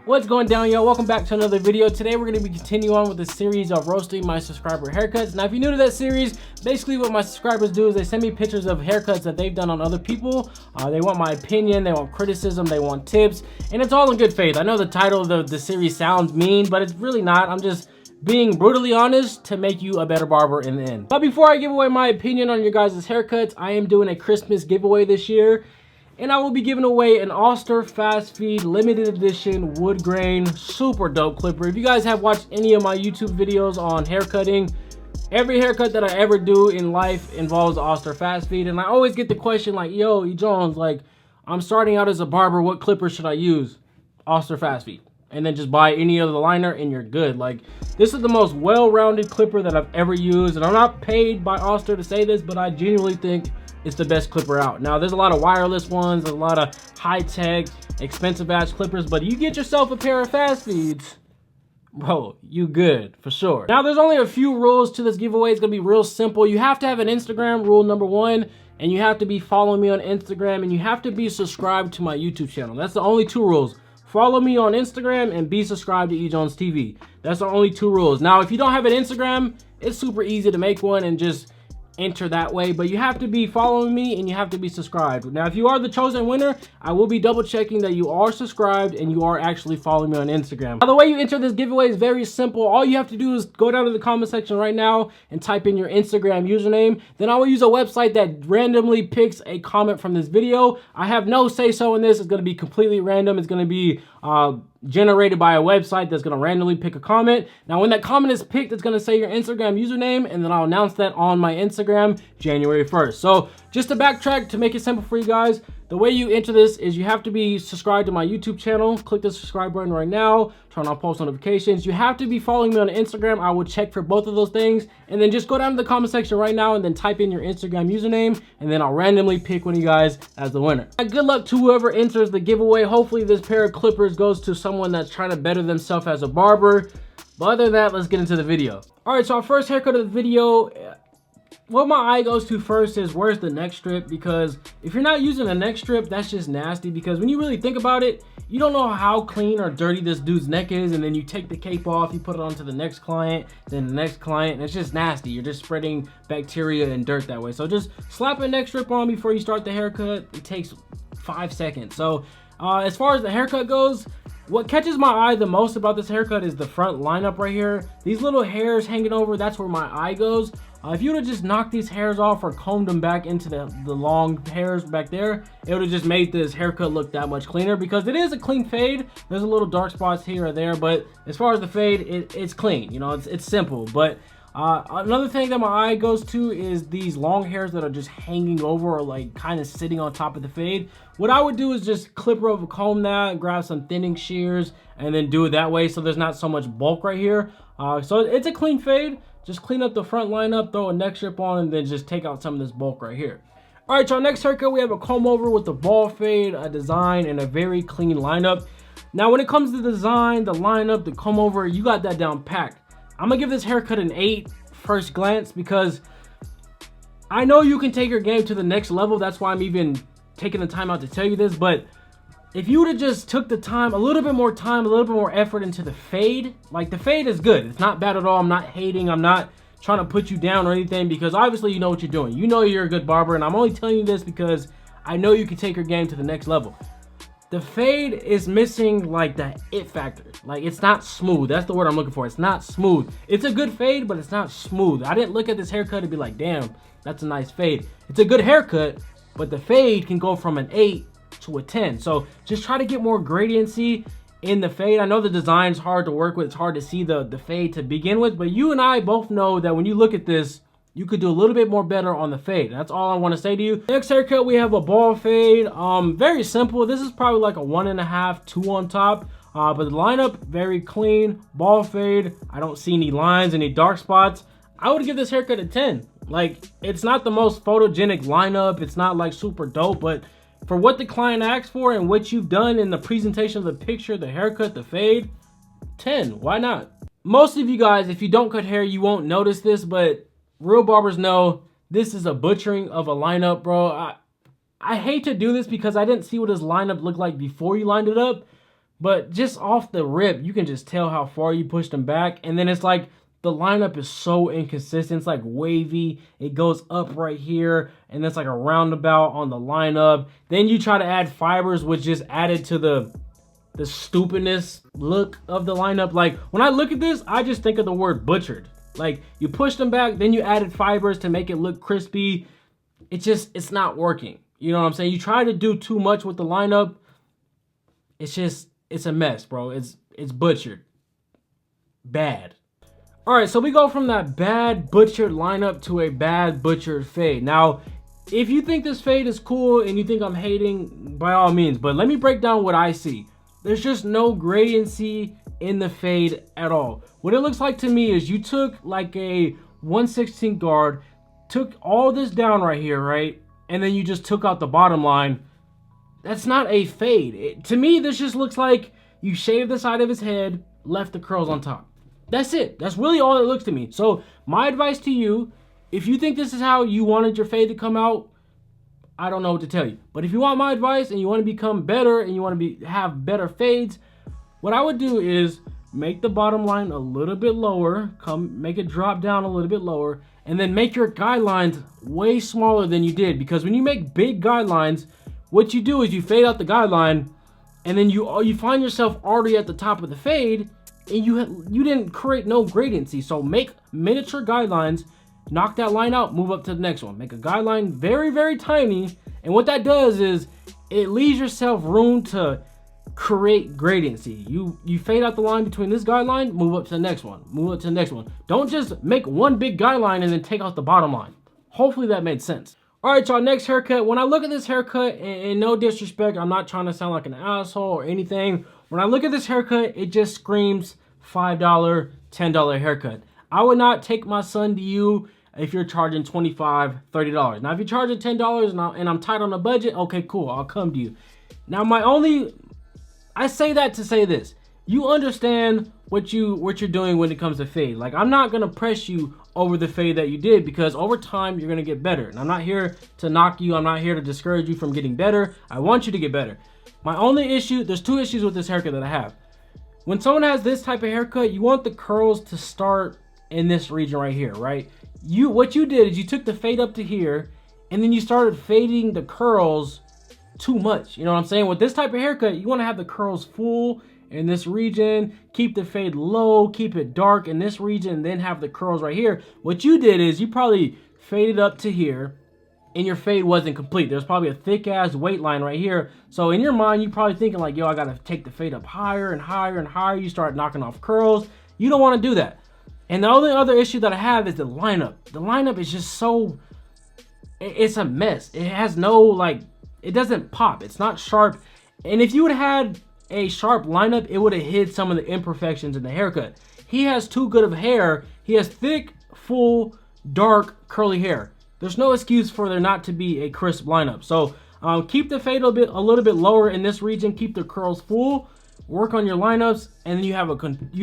What's going down, y'all? Welcome back to another video. Today we're going to be continuing on with the series of roasting my subscriber haircuts. Now if you're new to that series, basically what my subscribers do is they send me pictures of haircuts that they've done on other people. They want my opinion, they want criticism, they want tips, and it's all in good faith. I know the title of the series sounds mean, but it's really not. I'm just being brutally honest to make you a better barber in the end. But before I give away my opinion on your guys' haircuts, I am doing a Christmas giveaway this year. And I will be giving away an Oster fast feed limited edition wood grain super dope clipper. If you guys have watched any of my YouTube videos on haircutting, every haircut that I ever do in life involves Oster fast feed. And I always get the question like, yo, E Jones, like, I'm starting out as a barber, what clipper should I use? Oster fast feed. And then just buy any other liner and you're good. Like, this is the most well-rounded clipper that I've ever used. And I'm not paid by Oster to say this, but I genuinely think it's the best clipper out. Now, there's a lot of wireless ones, a lot of high-tech, expensive ass clippers, but you get yourself a pair of fast feeds, bro, you good for sure. Now, there's only a few rules to this giveaway. It's gonna be real simple. You have to have an Instagram, rule number one, and you have to be following me on Instagram, and you have to be subscribed to my YouTube channel. That's the only two rules. Follow me on Instagram and be subscribed to EJonesTv. That's the only two rules. Now, if you don't have an Instagram, it's super easy to make one and just enter that way, but you have to be following me and you have to be subscribed. Now, if you are the chosen winner, I will be double checking that you are subscribed and you are actually following me on Instagram. Now, the way you enter this giveaway is very simple. All you have to do is go down to the comment section right now and type in your Instagram username. Then I will use a website that randomly picks a comment from this video. I have no say-so in this. It's going to be completely random. It's going to be generated by a website that's going to randomly pick a comment. Now, when that comment is picked, it's going to say your Instagram username, and then I'll announce that on my Instagram January 1st. So just to backtrack, to make it simple for you guys, the way you enter this is you have to be subscribed to my YouTube channel. Click the subscribe button right now. Turn on post notifications. You have to be following me on Instagram. I will check for both of those things. And then just go down to the comment section right now and then type in your Instagram username. And then I'll randomly pick one of you guys as the winner. Good luck to whoever enters the giveaway. Hopefully this pair of clippers goes to someone that's trying to better themselves as a barber. But other than that, let's get into the video. All right, so our first haircut of the video, what my eye goes to first is where's the neck strip, because if you're not using a neck strip, that's just nasty, because when you really think about it, you don't know how clean or dirty this dude's neck is, and then you take the cape off, you put it onto the next client, then the next client, and it's just nasty. You're just spreading bacteria and dirt that way. So just slap a neck strip on before you start the haircut. It takes 5 seconds. So as far as the haircut goes, what catches my eye the most about this haircut is the front lineup right here. These little hairs hanging over, that's where my eye goes. If you would have just knocked these hairs off or combed them back into the long hairs back there, it would have just made this haircut look that much cleaner, because it is a clean fade. There's a little dark spots here or there, but as far as the fade, it's clean. You know, it's simple. But another thing that my eye goes to is these long hairs that are just hanging over or like kind of sitting on top of the fade. What I would do is just clipper over comb that and grab some thinning shears and then do it that way, so there's not so much bulk right here. So it's a clean fade. Just clean up the front lineup, throw a neck strip on, and then just take out some of this bulk right here. All right, y'all, next haircut, we have a comb over with the ball fade, a design, and a very clean lineup. Now, when it comes to the design, the lineup, the comb over, you got that down packed. I'm gonna give this haircut an 8 first glance, because I know you can take your game to the next level. That's why I'm even taking the time out to tell you this. But if you would have just took the time, a little bit more time, a little bit more effort into the fade, like the fade is good. It's not bad at all. I'm not hating. I'm not trying to put you down or anything, because obviously you know what you're doing. You know you're a good barber, and I'm only telling you this because I know you can take your game to the next level. The fade is missing like the it factor. Like, it's not smooth. That's the word I'm looking for. It's not smooth. It's a good fade, but it's not smooth. I didn't look at this haircut and be like, damn, that's a nice fade. It's a good haircut, but the fade can go from an 8 to a 10. So just try to get more gradiency in the fade. I know the design's hard to work with. It's hard to see the fade to begin with, but you and I both know that when you look at this, you could do a little bit more better on the fade. That's all I want to say to you. Next haircut, we have a ball fade. Very simple. This is probably like a 1.5, 2 on top. But the lineup, very clean. Ball fade. I don't see any lines, any dark spots. I would give this haircut a 10. Like, it's not the most photogenic lineup. It's not like super dope, but for what the client asked for and what you've done in the presentation of the picture, the haircut, the fade, 10. Why not? Most of you guys, if you don't cut hair, you won't notice this, but real barbers know this is a butchering of a lineup, bro. I hate to do this because I didn't see what his lineup looked like before you lined it up, But just off the rip, you can just tell how far you pushed them back. And then it's like the lineup is so inconsistent. It's like wavy. It goes up right here, and it's like a roundabout on the lineup. Then you try to add fibers, which just added to the stupidness look of the lineup. Like when I look at this, I just think of the word butchered. Like you pushed them back, then you added fibers to make it look crispy. It's not working. You know what I'm saying? You try to do too much with the lineup. It's a mess, bro. It's butchered. Bad. All right, so we go from that bad butchered lineup to a bad butchered fade. Now, if you think this fade is cool and you think I'm hating, by all means, but let me break down what I see. There's just no gradiency in the fade at all. What it looks like to me is you took like a 1/16 guard, took all this down right here, right? And then you just took out the bottom line. That's not a fade. To me, this just looks like you shaved the side of his head, left the curls on top. That's it. That's really all it looks to me. So my advice to you, if you think this is how you wanted your fade to come out, I don't know what to tell you. But if you want my advice and you want to become better and you want to have better fades, what I would do is make the bottom line a little bit lower, make it drop down a little bit lower, and then make your guidelines way smaller than you did. Because when you make big guidelines, what you do is you fade out the guideline, and then you find yourself already at the top of the fade, and you didn't create no gradiency. So make miniature guidelines, knock that line out, move up to the next one. Make a guideline very, very tiny, and what that does is it leaves yourself room to create gradiency. You fade out the line between this guideline, move up to the next one, move up to the next one. Don't just make one big guideline and then take out the bottom line. Hopefully that made sense. All right, y'all, next haircut. When I look at this haircut, and no disrespect, I'm not trying to sound like an asshole or anything. When I look at this haircut, it just screams $5, $10 haircut. I would not take my son to you if you're charging $25, $30. Now, if you're charging $10 and I'm tight on a budget, okay, cool, I'll come to you. Now, I say that to say this. You understand what you're doing when it comes to fade. Like, I'm not gonna press you over the fade that you did, because over time you're gonna get better. And I'm not here to knock you. I'm not here to discourage you from getting better. I want you to get better. My only issue, there's two issues with this haircut that I have. When someone has this type of haircut, you want the curls to start in this region right here, right? What you did is you took the fade up to here, and then you started fading the curls too much. You know what I'm saying? With this type of haircut, you want to have the curls full in this region, keep the fade low, keep it dark in this region, and then have the curls right here. What you did is you probably faded up to here, and your fade wasn't complete. There's probably a thick ass weight line right here. So in your mind, you're probably thinking like, yo, I gotta take the fade up higher and higher and higher. You start knocking off curls. You don't want to do that. And the only other issue that I have is the lineup. The lineup is just so, it's a mess. It has no, like, it doesn't pop. It's not sharp. And if you would have had a sharp lineup, it would have hid some of the imperfections in the haircut. He has too good of hair. He has thick, full, dark, curly hair. There's no excuse for there not to be a crisp lineup. So keep the fade a little bit lower in this region. Keep the curls full. Work on your lineups, and then you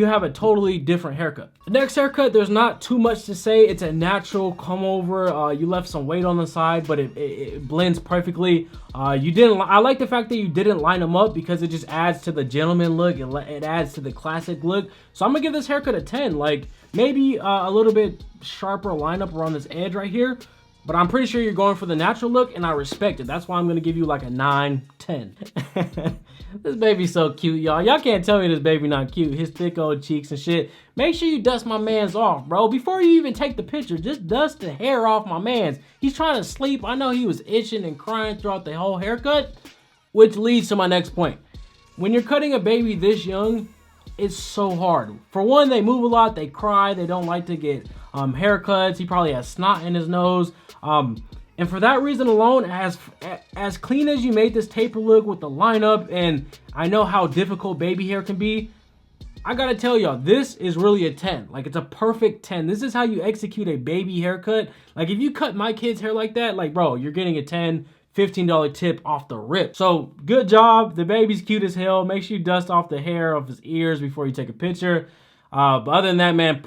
have a totally different haircut. The next haircut, there's not too much to say. It's a natural come over. You left some weight on the side, but it blends perfectly. I like the fact that you didn't line them up, because it just adds to the gentleman look. It adds to the classic look. So I'm gonna give this haircut a 10. Like maybe a little bit sharper lineup around this edge right here. But I'm pretty sure you're going for the natural look, and I respect it. That's why I'm going to give you like a 9, 10. This baby's so cute, y'all. Y'all can't tell me this baby not cute. His thick old cheeks and shit. Make sure you dust my man's off, bro. Before you even take the picture, just dust the hair off my man's. He's trying to sleep. I know he was itching and crying throughout the whole haircut, which leads to my next point. When you're cutting a baby this young, it's so hard. For one, they move a lot. They cry. They don't like to get haircuts. He probably has snot in his nose. And for that reason alone, as clean as you made this taper look with the lineup, and I know how difficult baby hair can be, I gotta tell y'all, this is really a 10. Like, it's a perfect 10. This is how you execute a baby haircut. Like, if you cut my kid's hair like that, like, bro, you're getting a 10, $15 tip off the rip. So, good job. The baby's cute as hell. Make sure you dust off the hair of his ears before you take a picture. But other than that, man,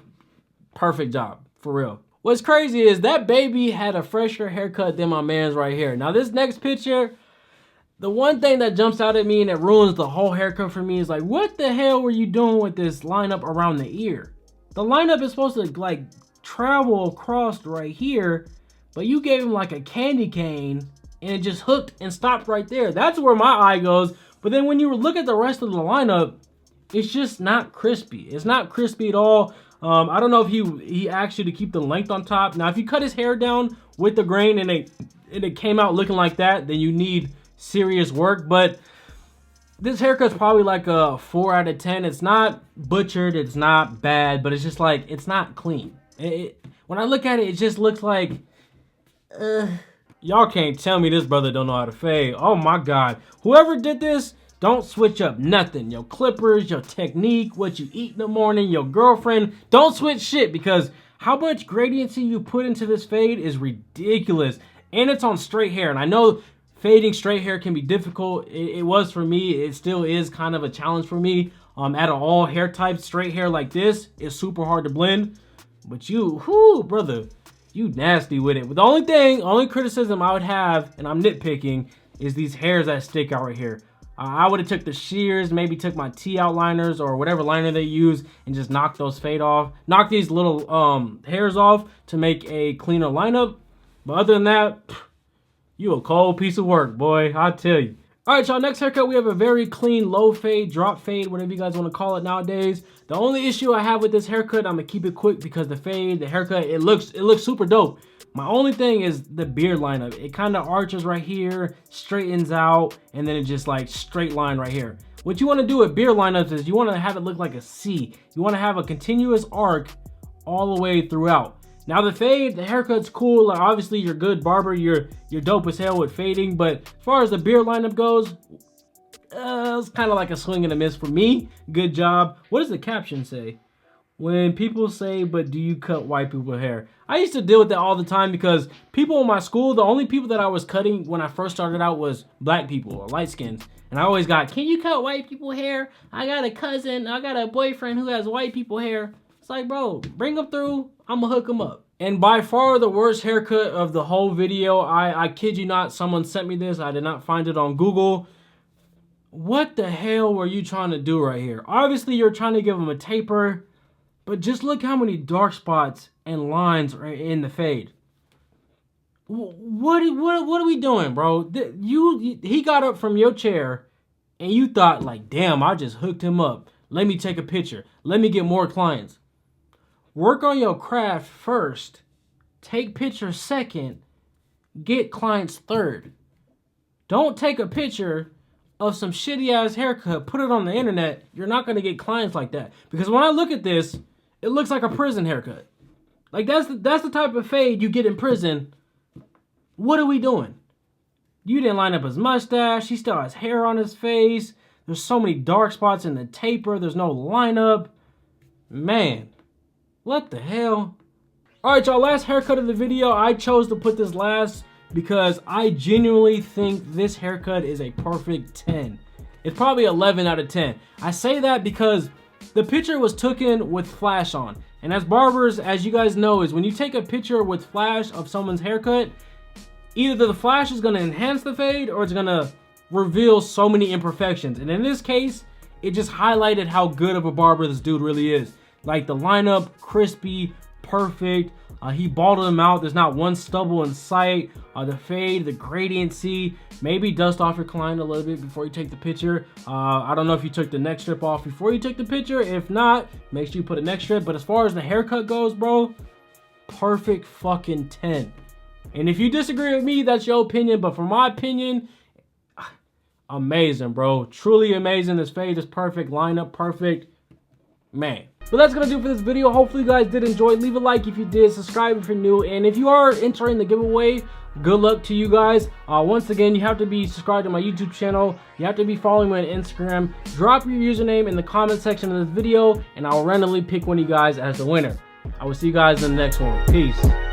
perfect job, for real. What's crazy is that baby had a fresher haircut than my man's right here. Now, this next picture, The one thing that jumps out at me and it ruins the whole haircut for me is like, what the hell were you doing with this lineup around the ear? The lineup is supposed to like travel across right here, but you gave him like a candy cane and it just hooked and stopped right there. That's where my eye goes. But then when you look at the rest of the lineup, it's just not crispy. It's not crispy at all. I don't know if he asked you to keep the length on top. Now, if you cut his hair down with the grain and it came out looking like that, then you need serious work. But this haircut's probably like a 4 out of 10. It's not butchered, it's not bad, but it's just like, it's not clean. When I look at it, it just looks like, y'all can't tell me this brother don't know how to fade. Oh my God. Whoever did this, don't switch up nothing. Your clippers, your technique, what you eat in the morning, your girlfriend. Don't switch shit, because how much gradiency you put into this fade is ridiculous. And it's on straight hair. And I know fading straight hair can be difficult. It was for me. It still is kind of a challenge for me. Out of all hair types, straight hair like this is super hard to blend. But you, whoo, brother, you nasty with it. But the only criticism I would have, and I'm nitpicking, is these hairs that stick out right here. I would have took the shears, maybe took my T outliners or whatever liner they use and just knock those fade off. Knock these little hairs off to make a cleaner lineup. But other than that, you a cold piece of work, boy, I tell you. All right, y'all, next haircut, we have a very clean low fade, drop fade, whatever you guys want to call it nowadays. The only issue I have with this haircut, I'm gonna keep it quick because the fade, the haircut, it looks super dope. My only thing is the beard lineup. It kind of arches right here, straightens out, and then it just like straight line right here. What you want to do with beard lineups is you want to have it look like a C. You want to have a continuous arc all the way throughout. Now the fade, the haircut's cool. Like, obviously you're a good barber, you're dope as hell with fading, but as far as the beard lineup goes, it's kind of like a swing and a miss for me. Good job. What does the caption say? When people say, but do you cut white people hair? I used to deal with that all the time because people in my school, the only people that I was cutting when I first started out was black people or light skins. And I always got, can you cut white people hair? I got a cousin, I got a boyfriend who has white people hair. It's like, bro, bring them through, I'm gonna hook them up. And by far the worst haircut of the whole video, I kid you not, someone sent me this, I did not find it on Google. What the hell were you trying to do right here? Obviously you're trying to give them a taper, but just look how many dark spots and lines are in the fade. What are we doing, bro? He got up from your chair and you thought like, damn, I just hooked him up. Let me take a picture. Let me get more clients. Work on your craft first. Take pictures second. Get clients third. Don't take a picture of some shitty ass haircut, put it on the internet. You're not gonna get clients like that. Because when I look at this, it looks like a prison haircut. Like that's the type of fade you get in prison. What are we doing? You didn't line up his mustache. He still has hair on his face. There's so many dark spots in the taper. There's no lineup. Man, what the hell? All right, y'all, last haircut of the video. I chose to put this last because I genuinely think this haircut is a perfect 10. It's probably 11 out of 10. I say that because the picture was taken with flash on. And as barbers, as you guys know, is when you take a picture with flash of someone's haircut, either the flash is gonna enhance the fade or it's gonna reveal so many imperfections. And in this case, it just highlighted how good of a barber this dude really is. Like the lineup, crispy, perfect. He balded him out. There's not one stubble in sight. The fade, the gradiency. Maybe dust off your client a little bit before you take the picture. I don't know if you took the neck strip off before you took the picture. If not, make sure you put a neck strip. But as far as the haircut goes, bro, perfect fucking 10. And if you disagree with me, that's your opinion. But for my opinion, amazing, bro. Truly amazing. This fade is perfect. Lineup perfect. Man. But that's gonna do it for this video. Hopefully you guys did enjoy. Leave a like if you did, subscribe if you're new, and if you are entering the giveaway, good luck to you guys. Once again, you have to be subscribed to my YouTube channel, you have to be following me on Instagram. Drop your username in the comment section of this video and I'll randomly pick one of you guys as the winner. I will see you guys in the next one. Peace.